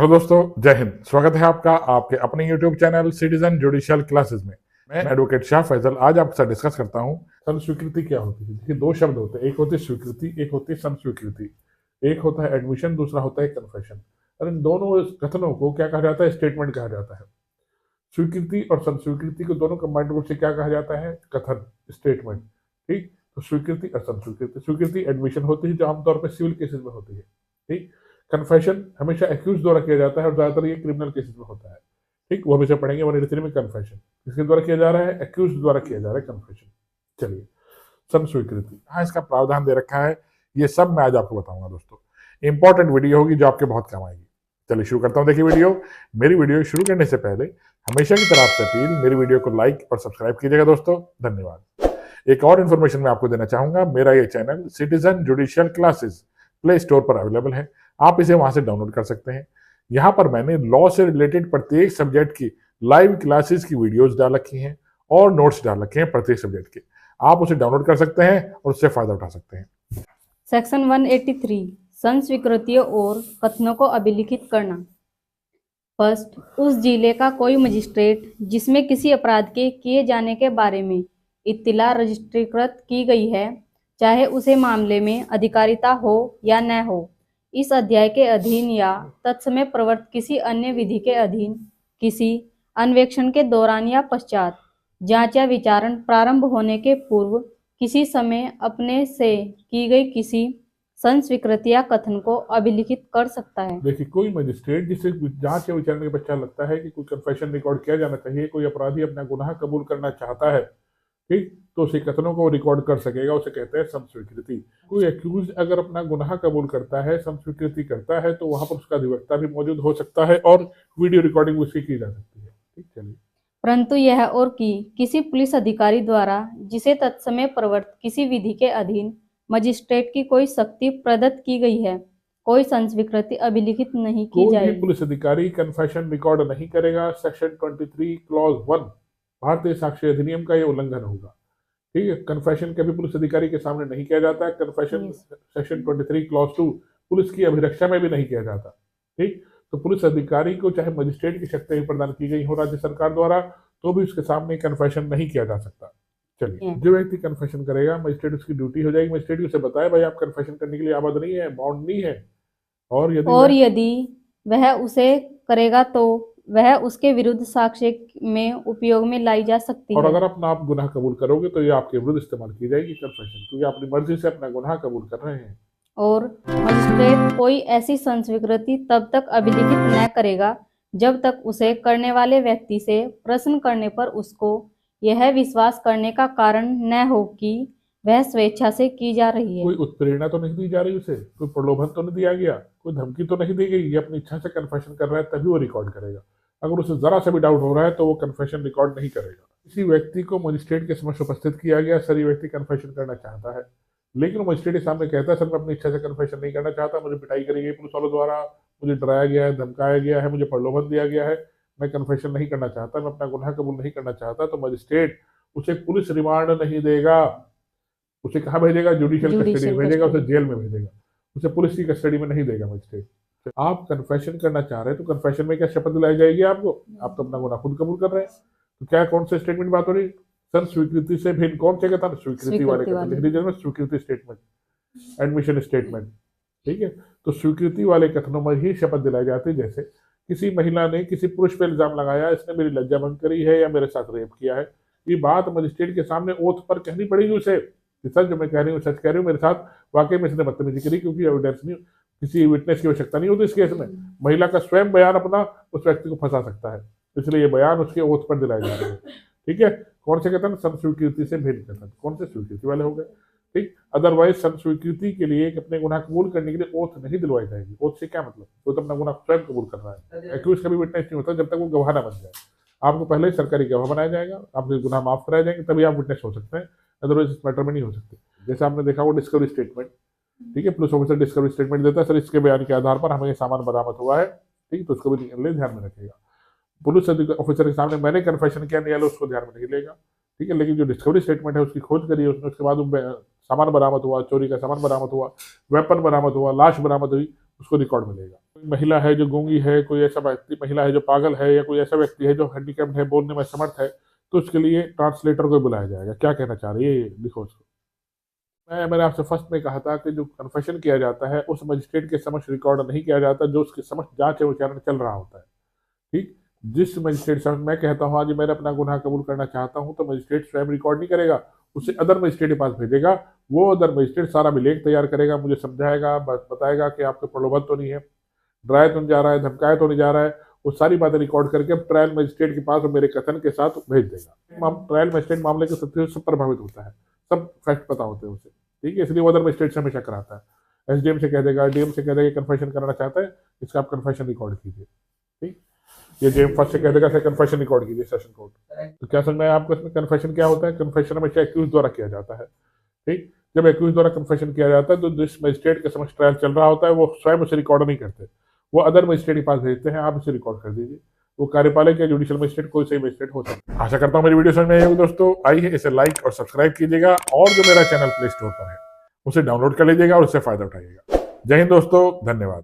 Hello दोस्तों, जय हिंद। स्वागत है आपका आपके अपने YouTube channel citizen judicial classes में। मैं एडवोकेट शाह फैजल आज आपके साथ डिस्कस करता हूं सन स्वीकृति क्या होती है। देखिए, दो शब्द होते हैं, एक होती है स्वीकृति, एक होती है सन स्वीकृति। एक होता है एडमिशन, दूसरा होता है कन्फेशन। और इन दोनों कथनों को क्या कहा जाता है? स्टेटमेंट कहा जाता है। स्वीकृति और सन स्वीकृति को दोनों कंबाइंड रूप से क्या कहा जाता है? कथन, स्टेटमेंट। ठीक, तो स्वीकृति और सन स्वीकृति। स्वीकृति एडमिशन होती है जो आमतौर पर सिविल केसेस में होती है। ठीक, कन्फेशन हमेशा एक्यूज द्वारा किया जाता है और ज्यादातर ये क्रिमिनल केसेस में होता है। ठीक, वो हमेशा पढ़ेंगे 183 में। कन्फेशन किसके द्वारा किया जा रहा है? एक्यूज द्वारा किया जा रहा है कन्फेशन। चलिए, सन स्वीकृति, हाँ, इसका प्रावधान दे रखा है। ये सब मैं आज आपको बताऊंगा दोस्तों। इंपॉर्टेंट वीडियो होगी जो आपके बहुत काम आएगी। चलिए शुरू करता हूँ। देखिए वीडियो, मेरी वीडियो शुरू करने से पहले हमेशा की तरह आपसे अपील, मेरी वीडियो को लाइक और सब्सक्राइब कीजिएगा दोस्तों। धन्यवाद। एक और इन्फॉर्मेशन मैं आपको देना चाहूंगा। मेरा ये channel citizen judicial classes play store पर अवेलेबल है। आप इसे वहां से डाउनलोड कर सकते हैं। यहाँ पर मैंने लॉ से रिलेटेड प्रत्येक सब्जेक्ट की लाइव क्लासेस की वीडियोस डाल रखी हैं और नोट्स डाल रखे हैं प्रत्येक सब्जेक्ट के। आप उसे डाउनलोड कर सकते हैं और उससे फायदा उठा सकते हैं। सेक्शन 183 सन स्वीकृतियों और कथनों को अभिलिखित करना। फर्स्ट, उस जिले का कोई मजिस्ट्रेट जिसमें किसी अपराध के किए जाने के बारे में इत्तिला रजिस्ट्रीकृत की गई है, चाहे उसे मामले में अधिकारिता हो या न हो, इस अध्याय के अधीन या तत्समय प्रवर्त किसी अन्य विधि के अधीन किसी अन्वेषण के दौरान या पश्चात जांच या विचारण प्रारंभ होने के पूर्व किसी समय अपने से की गई किसी सन स्वीकृति या कथन को अभिलिखित कर सकता है। देखिए, कोई मजिस्ट्रेट जिसे जांच या विचारण के पश्चात लगता है कि कोई कन्फेशन रिकॉर्ड किया जाना चाहिए, कोई अपराधी अपना गुनाह कबूल करना चाहता है, ठीक, तो उसे कथनों को रिकॉर्ड कर सकेगा, उसे कहते हैं सन स्वीकृति। कोई एक्यूज अगर अपना गुनाह कबूल करता है, सन स्वीकृति करता है, तो वहां पर उसका अधिवक्ता भी मौजूद हो सकता है और वीडियो रिकॉर्डिंग उसकी की जा सकती है। ठीक, चलिए। परंतु यह और कि किसी पुलिस अधिकारी द्वारा जिसे तत्समय प्रवर्त किसी विधि के अधीन मजिस्ट्रेट की कोई शक्ति प्रदत्त की गई है, कोई सन स्वीकृति अभिलिखित नहीं की कोई भी जाएगी। पुलिस अधिकारी कन्फेशन रिकॉर्ड नहीं करेगा। सेक्शन 23 क्लॉज 1 भारतीय साक्ष्य अधिनियम का यह उल्लंघन होगा। ठीक है, कन्फेशन कभी पुलिस अधिकारी के सामने नहीं किया जाता है। कन्फेशन सेक्शन 23 क्लॉज 2 पुलिस की अभिरक्षा में भी नहीं किया जाता। ठीक, तो पुलिस अधिकारी को चाहे मजिस्ट्रेट की शक्ति प्रदान की गई हो राज्य सरकार द्वारा, तो भी उसके सामने कन्फेशन नहीं किया जा सकता। चलिए, जो व्यक्ति कन्फेशन करेगा, मजिस्ट्रेट उसकी ड्यूटी हो जाएगी, मजिस्ट्रेट उसे बताए भाई आप कन्फेशन करने के लिए आबद्ध नहीं है, बाउंड नहीं है। और यदि वह उसे करेगा तो वह उसके विरुद्ध साक्ष्य में उपयोग में लाई जा सकती और है। अगर अपना आप गुनाह कबूल करोगे तो ये आपके विरुद्ध इस्तेमाल की जाएगी कन्फेशन, क्योंकि अपनी मर्जी से अपना गुनाह कबूल कर रहे हैं। और मजिस्ट्रेट कोई ऐसी सन स्वीकृति तब तक अभिलिखित न करेगा जब तक उसे करने वाले व्यक्ति से प्रश्न करने पर उसको यह विश्वास करने का कारण न हो कि वह स्वेच्छा से की जा रही है। कोई उत्प्रेरणा तो नहीं दी जा रही उसे, कोई प्रलोभन तो नहीं दिया गया, कोई धमकी तो नहीं दी गई। ये अपनी इच्छा से कन्फेशन कर रहा है तभी वो रिकॉर्ड करेगा। अगर उसे जरा सा भी डाउट हो रहा है तो वो कन्फेशन रिकॉर्ड नहीं करेगा। किसी व्यक्ति को मजिस्ट्रेट के समक्ष उपस्थित किया गया, सर ये व्यक्ति कन्फेशन करना चाहता है, लेकिन मजिस्ट्रेट के सामने कहता है सर मैं अपनी इच्छा से कन्फेशन नहीं करना चाहता, मुझे पिटाई करी गई पुलिस वालों द्वारा, मुझे डराया गया है, धमकाया गया है, मुझे प्रलोभन दिया गया है, मैं कन्फेशन नहीं करना चाहता, मैं अपना गुनाह कबूल नहीं करना चाहता, तो मजिस्ट्रेट उसे पुलिस रिमांड नहीं देगा। उसे कहाँ भेजेगा? जुडिशियल कस्टडी में भेजेगा, उसे जेल में भेजेगा, उसे पुलिस की कस्टडी में नहीं देगा मजिस्ट्रेट। तो आप कन्फेशन करना चाह रहे हैं तो कन्फेशन में क्या शपथ दिलाई जाएगी आपको? आप तो अपना गुनाह खुद कबूल कर रहे हैं। तो क्या कौन से स्टेटमेंट बात हो रही? सन स्वीकृति से भिन्न कौन से था? स्वीकृति वाले का लिख दीजिए में स्वीकृति स्टेटमेंट, एडमिशन स्टेटमेंट। ठीक है, तो स्वीकृति वाले कथनों में ही शपथ दिलाई जाती है। जैसे किसी महिला ने किसी पुरुष पर इल्जाम लगाया, इसने मेरी लज्जा भंग करी है या मेरे साथ रेप किया है, ये बात मजिस्ट्रेट के सामने ओथ पर कहनी पड़ेगी उसे कि सर जो मैं कह रही हूँ सच कह रही हूँ, मेरे साथ वाकई में इसने बदतमीजी करी, क्योंकि एविडेंस नहीं, किसी विटनेस की आवश्यकता नहीं होती इस केस में। महिला का स्वयं बयान अपना उस व्यक्ति को फंसा सकता है, इसलिए ये बयान उसके ओथ पर दिलाए जा रहे हैं। ठीक है, कौन से कथन? सन स्वीकृति से भिन्न कथन। कौन से? स्वीकृति वाले हो गए। ठीक, अदरवाइज सन स्वीकृति के लिए अपने गुनाह कबूल करने के लिए ओथ नहीं दिलवाई जाएगी। ओथ से क्या मतलब? वो तो अपना गुनाह स्वयं कबूल कर रहा है। एक्यूज का भी विटनेस नहीं होता जब तक वो गवाह ना बन जाए। आपको पहले ही सरकारी गवाह बनाया जाएगा, आपके गुनाह माफ कराए जाएंगे, तभी आप विटनेस हो सकते हैं, अदरवाइज इस मैटर में नहीं हो सकते। जैसे आपने देखा वो डिस्कवरी स्टेटमेंट, ठीक है, पुलिस ऑफिसर डिस्कवरी स्टेटमेंट देता है, सर इसके बयान के आधार पर हमें ये सामान बरामद हुआ है, ठीक, तो उसको भी ध्यान में रखेगा। पुलिस ऑफिसर के सामने मैंने कन्फेशन किया, न्यायालय उसको ध्यान में नहीं लेगा। ठीक है, लेकिन जो डिस्कवरी स्टेटमेंट है उसकी खोज करी उसने, उसके बाद सामान बरामद हुआ, चोरी का सामान बरामद हुआ, वेपन बरामद हुआ, लाश बरामद हुई, उसको रिकॉर्ड मिलेगा। महिला है जो गूंगी है, कोई ऐसा व्यक्ति महिला है जो पागल है, या कोई ऐसा व्यक्ति है जो हैंडीकैप्ड है, बोलने में समर्थ है, तो उसके लिए ट्रांसलेटर को बुलाया जाएगा। क्या कहना चाह रही है ये लिखो उसको। मैंने आपसे फर्स्ट में कहा था कि जो कन्फेशन किया जाता है उस मजिस्ट्रेट के समक्ष रिकॉर्ड नहीं किया जाता जो उसके समक्ष जांच एवं विचारण चल रहा होता है। ठीक, जिस मजिस्ट्रेट समक्ष मैं कहता हूँ आज मैंने अपना गुनाह कबूल करना चाहता हूँ, तो मजिस्ट्रेट स्वयं रिकॉर्ड नहीं करेगा, उसे अदर मजिस्ट्रेट के पास भेजेगा। वो अदर मजिस्ट्रेट सारा विलेख तैयार करेगा, मुझे समझाएगा, बताएगा कि आपको प्रलोभन तो नहीं है, डराया तो नहीं जा रहा है, धमकाया तो नहीं जा रहा है, वो सारी बातें रिकॉर्ड करके ट्रायल मजिस्ट्रेट के पास मेरे कथन के साथ भेज देगा। ट्रायल मजिस्ट्रेट मामले के सत्य से प्रभावित होता है, सब फैक्ट पता होते हैं उसे। ठीक है, इसलिए वो अदर मजिस्ट्रेट से हमेशा कराता है। एसडीएम से कह देगा, डीएम से कह देगा कन्फेशन करना चाहता है, इसका आप कन्फेशन रिकॉर्ड कीजिए। ठीक, ये जेएम फर्स्ट से कह देगा कन्फेशन रिकॉर्ड कीजिए सेशन कोर्ट। तो क्या समझ में आया आपको इसमें कन्फेशन क्या होता है? कन्फेशन हमेशा एक्यूज द्वारा किया जाता है। ठीक, जब एक्यूज द्वारा कन्फेशन किया जाता है तो जिस मजिस्ट्रेट के समक्ष ट्रायल चल रहा होता है वो स्वयं उसे रिकॉर्ड नहीं करते, वो अदर मजिस्ट्रेट के पास भेजते हैं, आप इसे रिकॉर्ड कर दीजिए। वो कार्यपालक या जुडिशियल मजिस्ट्रेट कोई सही मजिस्ट्रेट हो सकता है। आशा करता हूँ मेरी वीडियो समझ में आई होगी दोस्तों। आइए इसे लाइक और सब्सक्राइब कीजिएगा, और जो मेरा चैनल प्ले स्टोर पर है उसे डाउनलोड कर लीजिएगा और उससे फायदा उठाइएगा। जय हिंद दोस्तों, धन्यवाद।